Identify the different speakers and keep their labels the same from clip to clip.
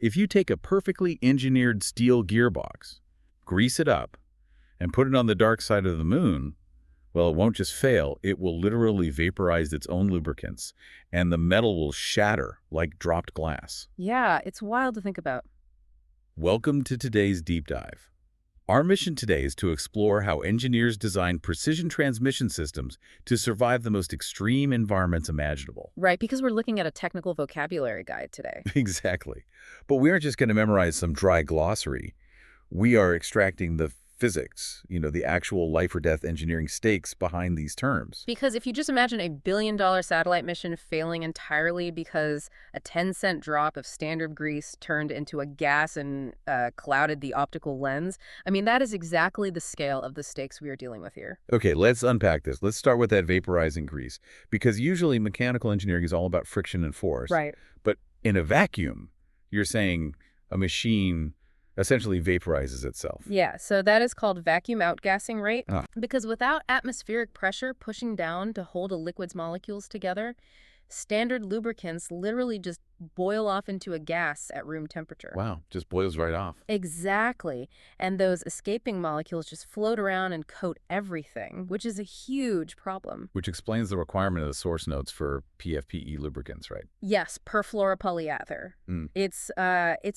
Speaker 1: If you take a perfectly engineered steel gearbox, grease it up, and put it on the dark side of the moon, well, it won't just fail, it will literally vaporize its own lubricants, and the metal will shatter like dropped glass.
Speaker 2: Yeah, it's wild to think about.
Speaker 1: Welcome to today's deep dive. Our mission today is to explore how engineers design precision transmission systems to survive the most extreme environments imaginable.
Speaker 2: Right, because we're looking at a technical vocabulary guide today.
Speaker 1: Exactly. But we aren't just going to memorize some dry glossary. We are extracting the physics, the actual life or death engineering stakes behind these terms.
Speaker 2: Because if you just imagine a billion-dollar satellite mission failing entirely because a 10-cent drop of standard grease turned into a gas and clouded the optical lens, I mean, that is exactly the scale of the stakes we are dealing with here.
Speaker 1: Okay, let's unpack this. Let's start with that vaporizing grease, because usually mechanical engineering is all about friction and force.
Speaker 2: Right.
Speaker 1: But in a vacuum, you're saying a machine essentially vaporizes itself.
Speaker 2: Yeah, so that is called vacuum outgassing rate,
Speaker 1: Ah.
Speaker 2: because without atmospheric pressure pushing down to hold a liquid's molecules together, standard lubricants literally just boil off into a gas at room temperature.
Speaker 1: Wow, just boils right off.
Speaker 2: Exactly. And those escaping molecules just float around and coat everything, which is a huge problem.
Speaker 1: Which explains the requirement of the source notes for PFPE lubricants, right?
Speaker 2: Yes, perfluoropolyether.
Speaker 1: Mm.
Speaker 2: It's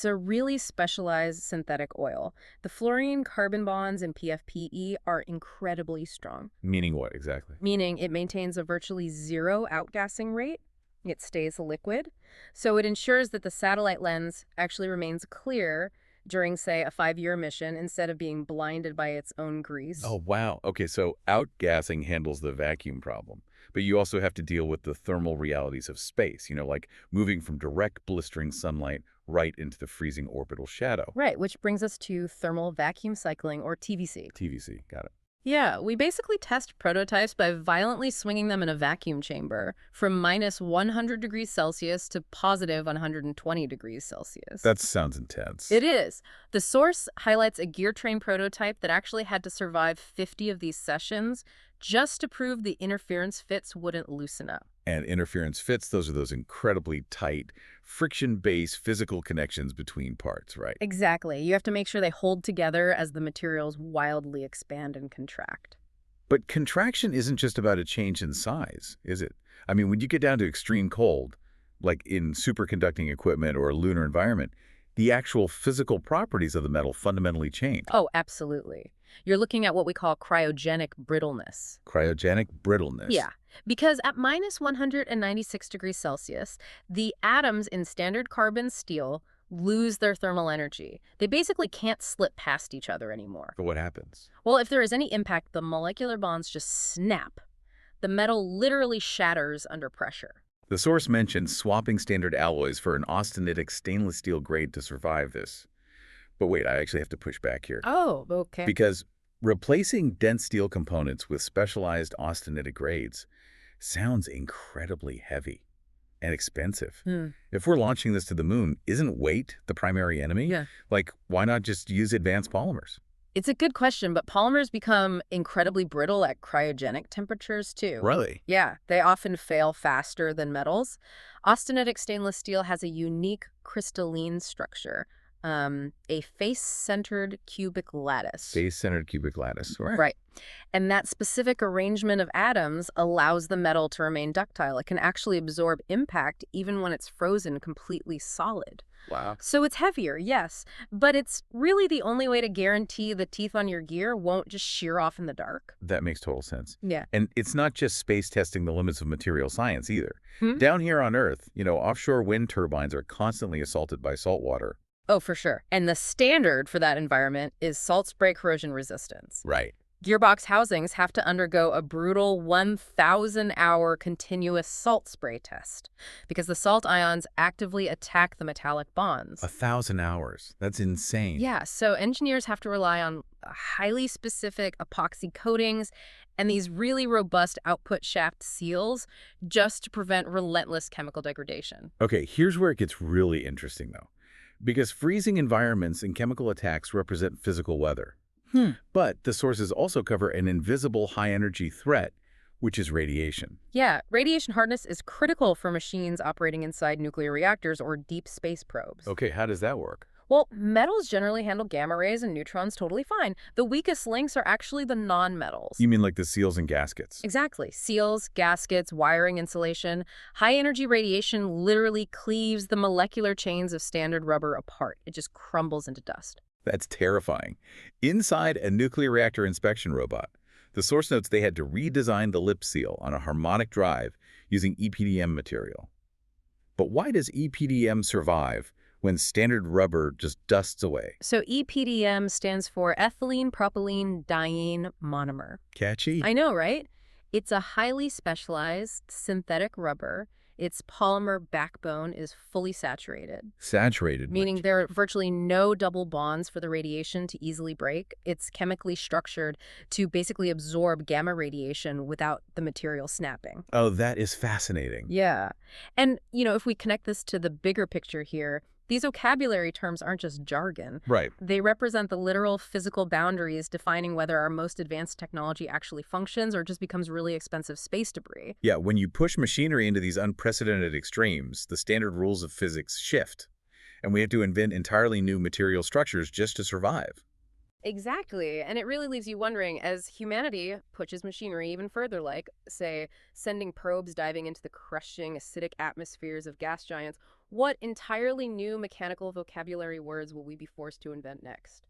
Speaker 2: a really specialized synthetic oil. The fluorine-carbon bonds in PFPE are incredibly strong.
Speaker 1: Meaning what exactly?
Speaker 2: Meaning it maintains a virtually zero outgassing rate. It stays liquid. So it ensures that the satellite lens actually remains clear during, say, a 5-year mission instead of being blinded by its own grease.
Speaker 1: Oh, wow. Okay, so outgassing handles the vacuum problem. But you also have to deal with the thermal realities of space, like moving from direct blistering sunlight right into the freezing orbital shadow.
Speaker 2: Right, which brings us to thermal vacuum cycling, or TVC.
Speaker 1: TVC, got it.
Speaker 2: Yeah, we basically test prototypes by violently swinging them in a vacuum chamber from minus 100 degrees Celsius to positive 120 degrees Celsius.
Speaker 1: That sounds intense.
Speaker 2: It is. The source highlights a gear train prototype that actually had to survive 50 of these sessions just to prove the interference fits wouldn't loosen up.
Speaker 1: And interference fits, those are those incredibly tight, friction-based physical connections between parts, right?
Speaker 2: Exactly. You have to make sure they hold together as the materials wildly expand and contract.
Speaker 1: But contraction isn't just about a change in size, is it? I mean, when you get down to extreme cold, like in superconducting equipment or a lunar environment, the actual physical properties of the metal fundamentally change.
Speaker 2: Oh, absolutely. You're looking at what we call cryogenic brittleness.
Speaker 1: Cryogenic brittleness.
Speaker 2: Yeah, because at minus 196 degrees Celsius, the atoms in standard carbon steel lose their thermal energy. They basically can't slip past each other anymore.
Speaker 1: But what happens?
Speaker 2: Well, if there is any impact, the molecular bonds just snap. The metal literally shatters under pressure.
Speaker 1: The source mentions swapping standard alloys for an austenitic stainless steel grade to survive this. But wait, I actually have to push back here.
Speaker 2: Oh, okay.
Speaker 1: Because replacing dense steel components with specialized austenitic grades sounds incredibly heavy and expensive. If we're launching this to the moon, isn't weight the primary enemy?
Speaker 2: Yeah.
Speaker 1: Like, why not just use advanced polymers?
Speaker 2: It's a good question, but polymers become incredibly brittle at cryogenic temperatures, too.
Speaker 1: Really?
Speaker 2: Yeah, they often fail faster than metals. Austenitic stainless steel has a unique crystalline structure, a face-centered cubic lattice.
Speaker 1: Face-centered cubic lattice, right?
Speaker 2: Right. And that specific arrangement of atoms allows the metal to remain ductile. It can actually absorb impact even when it's frozen completely solid.
Speaker 1: Wow.
Speaker 2: So it's heavier, yes, but it's really the only way to guarantee the teeth on your gear won't just shear off in the dark.
Speaker 1: That makes total sense.
Speaker 2: Yeah.
Speaker 1: And it's not just space testing the limits of material science either. Down here on Earth, offshore wind turbines are constantly assaulted by salt water.
Speaker 2: Oh, for sure. And the standard for that environment is salt spray corrosion resistance.
Speaker 1: Right.
Speaker 2: Gearbox housings have to undergo a brutal 1,000-hour continuous salt spray test because the salt ions actively attack the metallic bonds.
Speaker 1: 1,000 hours. That's insane.
Speaker 2: Yeah, so engineers have to rely on highly specific epoxy coatings and these really robust output shaft seals just to prevent relentless chemical degradation.
Speaker 1: Okay, here's where it gets really interesting, though. Because freezing environments and chemical attacks represent physical weather. But the sources also cover an invisible high-energy threat, which is radiation.
Speaker 2: Yeah, radiation hardness is critical for machines operating inside nuclear reactors or deep space probes.
Speaker 1: Okay, how does that work?
Speaker 2: Well, metals generally handle gamma rays and neutrons totally fine. The weakest links are actually the nonmetals.
Speaker 1: You mean like the seals and gaskets?
Speaker 2: Exactly. Seals, gaskets, wiring insulation. High-energy radiation literally cleaves the molecular chains of standard rubber apart. It just crumbles into dust.
Speaker 1: That's terrifying. Inside a nuclear reactor inspection robot, the source notes they had to redesign the lip seal on a harmonic drive using EPDM material. But why does EPDM survive when standard rubber just dusts away?
Speaker 2: So EPDM stands for ethylene propylene diene monomer.
Speaker 1: Catchy?
Speaker 2: I know, right? It's a highly specialized synthetic rubber. Its polymer backbone is fully saturated,
Speaker 1: Saturated.
Speaker 2: meaning there are virtually no double bonds for the radiation to easily break. It's chemically structured to basically absorb gamma radiation without the material snapping.
Speaker 1: Oh, that is fascinating.
Speaker 2: Yeah. And, if we connect this to the bigger picture here, these vocabulary terms aren't just jargon.
Speaker 1: Right.
Speaker 2: They represent the literal physical boundaries defining whether our most advanced technology actually functions or just becomes really expensive space debris.
Speaker 1: Yeah, when you push machinery into these unprecedented extremes, the standard rules of physics shift, and we have to invent entirely new material structures just to survive.
Speaker 2: Exactly. And it really leaves you wondering, as humanity pushes machinery even further, like, say, sending probes diving into the crushing acidic atmospheres of gas giants, what entirely new mechanical vocabulary words will we be forced to invent next?